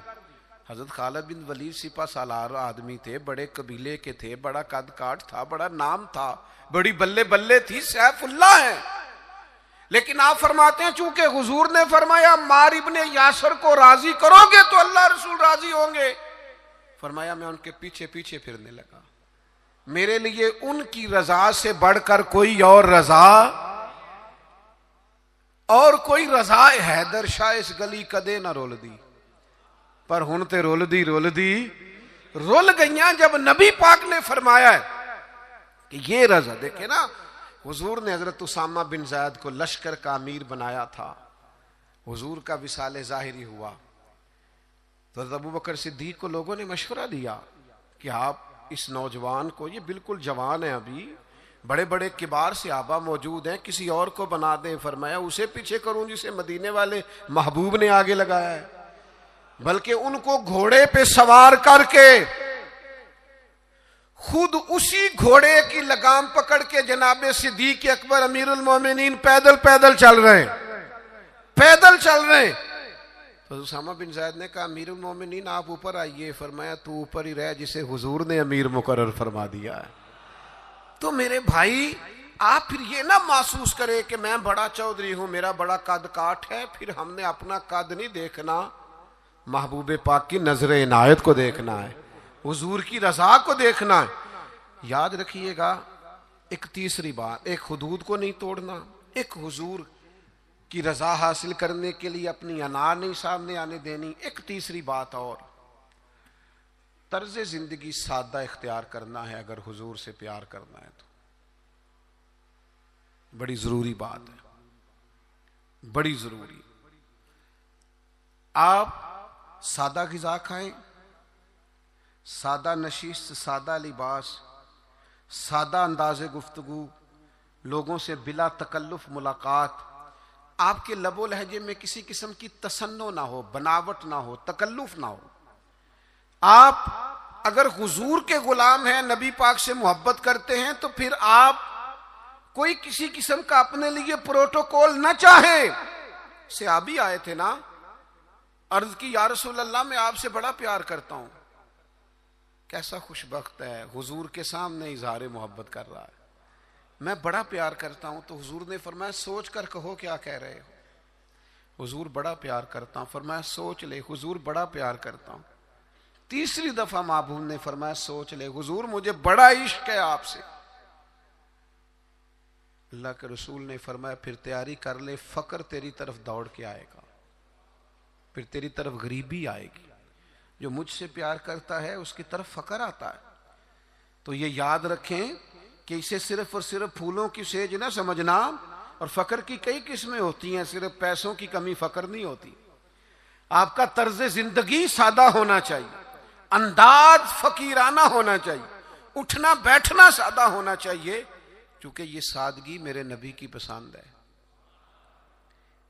حضرت خالد بن ولید سپہ سالار آدمی تھے، بڑے قبیلے کے تھے، بڑا قد کاٹ تھا، بڑا نام تھا، بڑی بلے بلے تھی، سیف اللہ ہے. لیکن آپ فرماتے ہیں چونکہ حضور نے فرمایا عمار ابن یاسر کو راضی کرو گے تو اللہ رسول راضی ہوں گے، فرمایا میں ان کے پیچھے پیچھے پھرنے لگا. میرے لیے ان کی رضا سے بڑھ کر کوئی اور رضا، اور کوئی رضا حیدر شاہ اس گلی کدے نہ رول دی. پر ہن تے رول گئیاں جب نبی پاک نے فرمایا ہے کہ یہ رضا. دیکھیں نا، حضور نے حضرت اسامہ بن زید کو لشکر کا امیر بنایا تھا، حضور کا وصال ظاہری ہوا تو حضرت ابوبکر صدیق کو لوگوں نے مشورہ دیا کہ آپ اس نوجوان کو، یہ بالکل جوان ہے ابھی، بڑے بڑے کبار صحابہ موجود ہیں، کسی اور کو بنا دیں. فرمایا اسے پیچھے کروں جسے مدینے والے محبوب نے آگے لگایا ہے، بلکہ ان کو گھوڑے پہ سوار کر کے خود اسی گھوڑے کی لگام پکڑ کے جناب صدیق اکبر امیر المومنین پیدل چل رہے ہیں. تو اسامہ بن زید نے کہا امیر المومنین آپ اوپر آئیے. فرمایا تو اوپر ہی رہ جسے حضور نے امیر مقرر فرما دیا ہے. تو میرے بھائی آپ پھر یہ نہ محسوس کرے کہ میں بڑا چودھری ہوں، میرا بڑا قد کاٹ ہے. پھر ہم نے اپنا قد نہیں دیکھنا، محبوب پاک کی نظر عنایت کو دیکھنا ہے، حضور کی رضا کو دیکھنا ہے. یاد رکھیے گا ایک تیسری بات، ایک حدود کو نہیں توڑنا، ایک حضور کی رضا حاصل کرنے کے لیے اپنی انا نہیں سامنے آنے دینی. ایک تیسری بات اور، طرز زندگی سادہ اختیار کرنا ہے اگر حضور سے پیار کرنا ہے تو. بڑی ضروری بات ہے، بڑی ضروری. آپ سادہ غذا کھائیں، سادہ نشست، سادہ لباس، سادہ انداز گفتگو، لوگوں سے بلا تکلف ملاقات، آپ کے لب و لہجے میں کسی قسم کی تصنع نہ ہو، بناوٹ نہ ہو، تکلف نہ ہو. آپ اگر حضور کے غلام ہیں، نبی پاک سے محبت کرتے ہیں، تو پھر آپ کوئی کسی قسم کا اپنے لیے پروٹوکول نہ چاہیں. صحابی آئے تھے نا، عرض کی یا رسول اللہ میں آپ سے بڑا پیار کرتا ہوں. کیسا خوش بخت ہے، حضور کے سامنے اظہار محبت کر رہا ہے، میں بڑا پیار کرتا ہوں. تو حضور نے فرمایا سوچ کر کہو کیا کہہ رہے ہو. حضور بڑا پیار کرتا ہوں. فرمایا سوچ لے. حضور بڑا پیار کرتا ہوں. تیسری دفعہ محبوب نے فرمایا سوچ لے. حضور مجھے بڑا عشق ہے آپ سے. اللہ کے رسول نے فرمایا پھر تیاری کر لے، فقر تیری طرف دوڑ کے آئے گا، پھر تیری طرف غریبی آئے گی. جو مجھ سے پیار کرتا ہے اس کی طرف فقر آتا ہے. تو یہ یاد رکھیں کہ اسے صرف اور صرف پھولوں کی سیج نہ سمجھنا، اور فقر کی کئی قسمیں ہوتی ہیں، صرف پیسوں کی کمی فقر نہیں ہوتی. آپ کا طرز زندگی سادہ ہونا چاہیے، انداز فقیرانہ ہونا چاہیے، اٹھنا بیٹھنا سادہ ہونا چاہیے، کیونکہ یہ سادگی میرے نبی کی پسند ہے.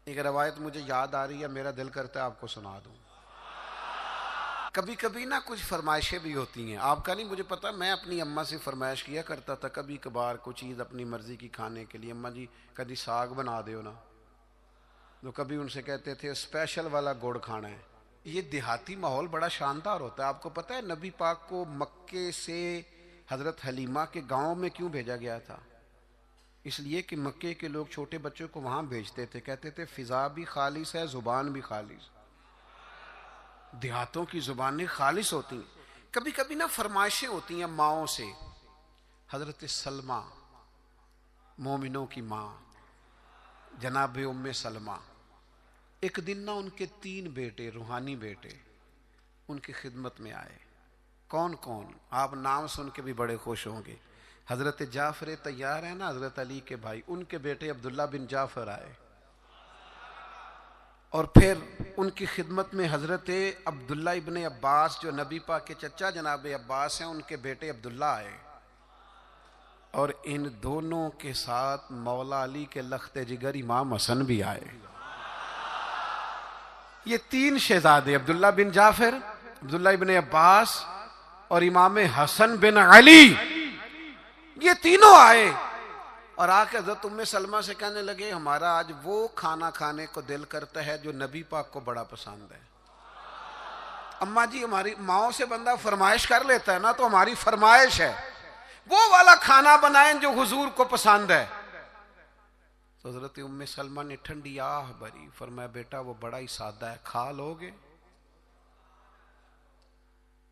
ایک روایت مجھے یاد آ رہی ہے، میرا دل کرتا ہے آپ کو سنا دوں. کبھی کبھی نا کچھ فرمائشیں بھی ہوتی ہیں، آپ کا نہیں مجھے پتا، میں اپنی اماں سے فرمائش کیا کرتا تھا کبھی کبھار کوئی چیز اپنی مرضی کی کھانے کے لیے. اماں جی کبھی ساگ بنا دیو نا، تو کبھی ان سے کہتے تھے اسپیشل والا گڑ کھانا ہے. یہ دیہاتی ماحول بڑا شاندار ہوتا ہے. آپ کو پتا ہے نبی پاک کو مکے سے حضرت حلیمہ کے گاؤں میں کیوں بھیجا گیا تھا؟ اس لیے کہ مکے کے لوگ چھوٹے بچوں کو وہاں بھیجتے تھے، کہتے تھے فضا بھی خالص ہے، زبان بھی خالص. دیہاتوں کی زبانیں خالص ہوتی ہیں. کبھی کبھی نا فرمائشیں ہوتی ہیں ماؤں سے. حضرت سلمہ مومنوں کی ماں جناب ام سلمہ، ایک دن نا ان کے 3 بیٹے روحانی بیٹے ان کی خدمت میں آئے. کون کون؟ آپ نام سن کے بھی بڑے خوش ہوں گے. حضرت جعفر طیار ہے نا، حضرت علی کے بھائی، ان کے بیٹے عبداللہ بن جعفر آئے. اور پھر ان کی خدمت میں حضرت عبداللہ ابن عباس جو نبی پاک کے چچا جناب عباس ہیں، ان کے بیٹے عبداللہ آئے. اور ان دونوں کے ساتھ مولا علی کے لخت جگر امام حسن بھی آئے. یہ 3 شہزادے عبداللہ بن جعفر، عبداللہ ابن عباس اور امام حسن بن علی، یہ تینوں آئے اور آ کے حضرت ام سلمہ سے کہنے لگے ہمارا آج وہ کھانا کھانے کو دل کرتا ہے جو نبی پاک کو بڑا پسند ہے. اماں جی ہماری ماؤں سے بندہ فرمائش کر لیتا ہے نا، تو ہماری فرمائش ہے وہ والا کھانا بنائیں جو حضور کو پسند ہے۔ تو حضرت ام سلمہ نے ٹھنڈی آہ بھری، فرمایا بیٹا وہ بڑا ہی سادہ ہے، کھا لو گے؟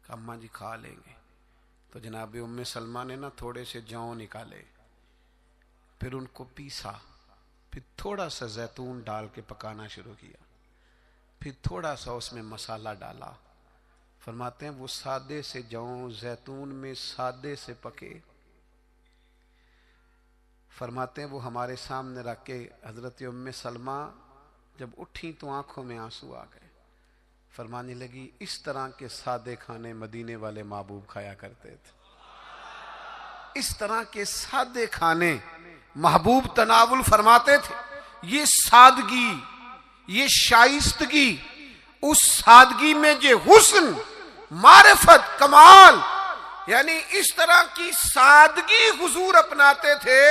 اماں جی کھا لیں گے۔ تو جناب ام سلمہ نے نا تھوڑے سے جوں نکالے، پھر ان کو پیسا، پھر تھوڑا سا زیتون ڈال کے پکانا شروع کیا، پھر تھوڑا سا اس میں مسالہ ڈالا۔ فرماتے ہیں وہ سادے سے جوں زیتون میں سادے سے پکے۔ فرماتے ہیں وہ ہمارے سامنے رکھ کے حضرت ام سلمہ جب اٹھی تو آنکھوں میں آنسو آ گئے۔ فرمانے لگی اس طرح کے سادے کھانے مدینے والے محبوب کھایا کرتے تھے، اس طرح کے سادے کھانے محبوب تناول فرماتے تھے۔ یہ سادگی، یہ شائستگی، اس سادگی میں جو حسن، معرفت، کمال، یعنی اس طرح کی سادگی حضور اپناتے تھے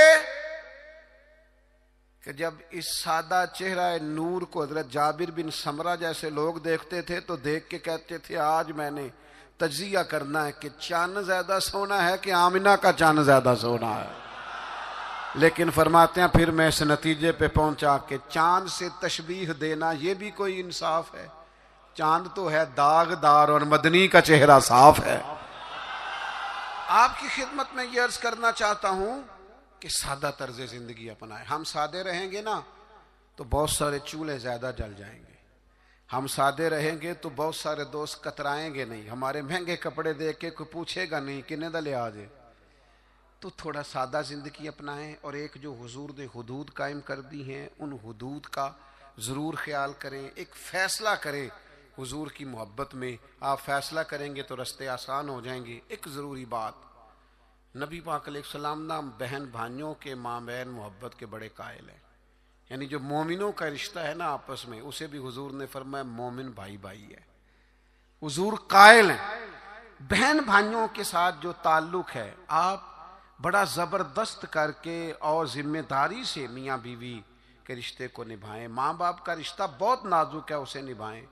کہ جب اس سادہ چہرہ نور کو حضرت جابر بن سمرہ جیسے لوگ دیکھتے تھے تو دیکھ کے کہتے تھے آج میں نے تجزیہ کرنا ہے کہ چاند زیادہ سونا ہے کہ آمنہ کا چاند زیادہ سونا ہے۔ لیکن فرماتے ہیں پھر میں اس نتیجے پہ پہنچا کہ چاند سے تشبیہ دینا یہ بھی کوئی انصاف ہے؟ چاند تو ہے داغ دار اور مدنی کا چہرہ صاف ہے۔ آپ کی خدمت میں یہ عرض کرنا چاہتا ہوں کہ سادہ طرز زندگی اپنائیں۔ ہم سادے رہیں گے نا تو بہت سارے چولہے زیادہ جل جائیں گے، ہم سادے رہیں گے تو بہت سارے دوست کترائیں گے نہیں، ہمارے مہنگے کپڑے دیکھ کے کوئی پوچھے گا نہیں کنے دا لے آجے۔ تو تھوڑا سادہ زندگی اپنائیں، اور ایک جو حضور نے حدود قائم کر دی ہیں ان حدود کا ضرور خیال کریں۔ ایک فیصلہ کریں حضور کی محبت میں، آپ فیصلہ کریں گے تو رستے آسان ہو جائیں گے۔ ایک ضروری بات، نبی پاک علیہ السلام نا بہن بھائیوں کے مابین محبت کے بڑے قائل ہیں، یعنی جو مومنوں کا رشتہ ہے نا آپس میں، اسے بھی حضور نے فرمایا مومن بھائی بھائی ہے۔ حضور قائل ہیں بہن بھائیوں کے ساتھ جو تعلق ہے آپ بڑا زبردست کر کے اور ذمہ داری سے میاں بیوی کے رشتے کو نبھائیں۔ ماں باپ کا رشتہ بہت نازک ہے، اسے نبھائیں،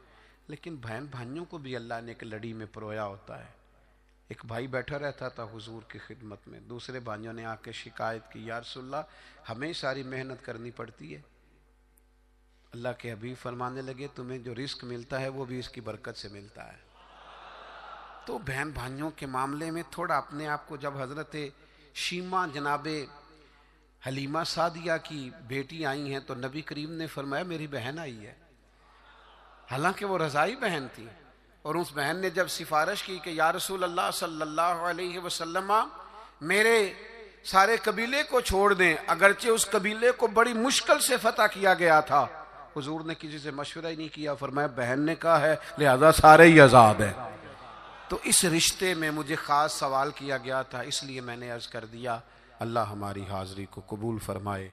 لیکن بہن بھائیوں کو بھی اللہ نے ایک لڑی میں پرویا ہوتا ہے۔ ایک بھائی بیٹھا رہتا تھا حضور کی خدمت میں، دوسرے بھائیوں نے آ کے شکایت کی یا رسول اللہ ہمیں ساری محنت کرنی پڑتی ہے۔ اللہ کے حبیب فرمانے لگے تمہیں جو رزق ملتا ہے وہ بھی اس کی برکت سے ملتا ہے۔ تو بہن بھائیوں کے معاملے میں تھوڑا اپنے آپ کو، جب حضرت شیمہ جناب حلیمہ سعدیہ کی بیٹی آئی ہیں تو نبی کریم نے فرمایا میری بہن آئی ہے، حالانکہ وہ رضائی بہن تھی، اور اس بہن نے جب سفارش کی کہ یا رسول اللہ صلی اللہ علیہ وسلم میرے سارے قبیلے کو چھوڑ دیں، اگرچہ اس قبیلے کو بڑی مشکل سے فتح کیا گیا تھا، حضور نے کسی سے مشورہ ہی نہیں کیا، فرمایا بہن نے کہا ہے لہذا سارے ہی آزاد ہیں۔ تو اس رشتے میں مجھے خاص سوال کیا گیا تھا، اس لیے میں نے عرض کر دیا۔ اللہ ہماری حاضری کو قبول فرمائے۔